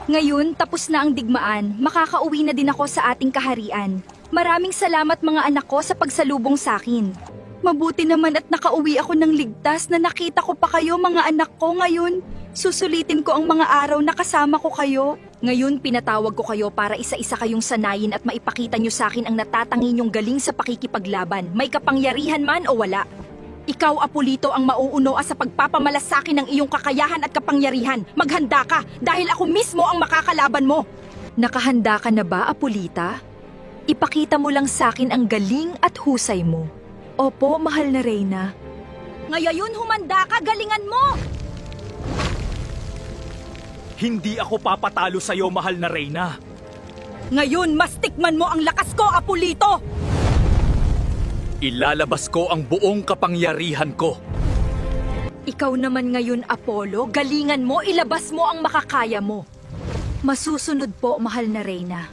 Ngayon, tapos na ang digmaan, makakauwi na din ako sa ating kaharian. Maraming salamat mga anak ko sa pagsalubong sa akin. Mabuti naman at nakauwi ako ng ligtas na nakita ko pa kayo mga anak ko ngayon. Susulitin ko ang mga araw na kasama ko kayo. Ngayon, pinatawag ko kayo para isa-isa kayong sanayin at maipakita nyo sa akin ang natatangi nyong galing sa pakikipaglaban. May kapangyarihan man o wala. Ikaw, Apolito, ang mauunoa sa pagpapamalasaki ng iyong kakayahan at kapangyarihan. Maghanda ka dahil ako mismo ang makakalaban mo. Nakahanda ka na ba, Apolita? Ipakita mo lang sa akin ang galing at husay mo. Opo, mahal na Reyna. Ngayon, humanda ka, galingan mo! Hindi ako papatalo sa'yo, mahal na Reyna. Ngayon, mas tikman mo ang lakas ko, Apolito! Ilalabas ko ang buong kapangyarihan ko. Ikaw naman ngayon, Apollo, galingan mo, ilabas mo ang makakaya mo. Masusunod po, mahal na Reyna.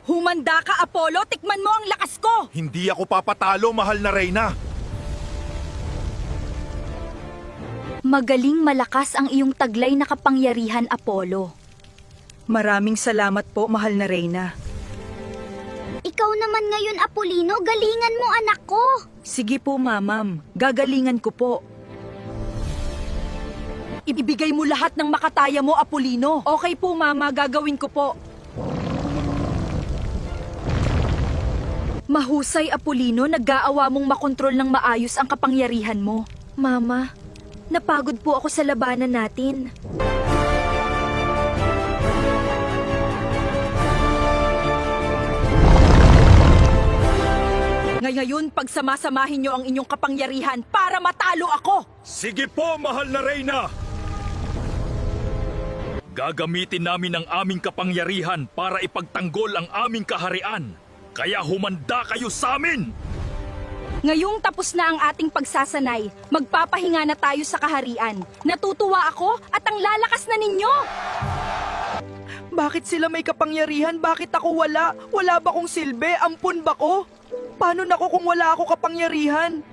Humanda ka, Apollo! Tikman mo ang lakas ko! Hindi ako papatalo, mahal na Reyna. Magaling malakas ang iyong taglay na kapangyarihan, Apollo. Maraming salamat po, mahal na Reyna. Ikaw naman ngayon, Apolino, galingan mo anak ko. Sige po, mamam. Gagalingan ko po. Ibibigay mo lahat ng makataya mo, Apolino. Okay po, Mama, gagawin ko po. Mahusay, Apolino, nag-aawa mong makontrol ng maayos ang kapangyarihan mo. Mama, napagod po ako sa labanan natin. Ngayon, pagsamasamahin niyo ang inyong kapangyarihan para matalo ako! Sige po, mahal na Reyna! Gagamitin namin ang aming kapangyarihan para ipagtanggol ang aming kaharian. Kaya humanda kayo sa amin! Ngayong tapos na ang ating pagsasanay, magpapahinga na tayo sa kaharian. Natutuwa ako at ang lalakas na ninyo! Bakit sila may kapangyarihan? Bakit ako wala? Wala ba kong silbi? Ampun ba ko? Paano na ko kung wala ako kapangyarihan?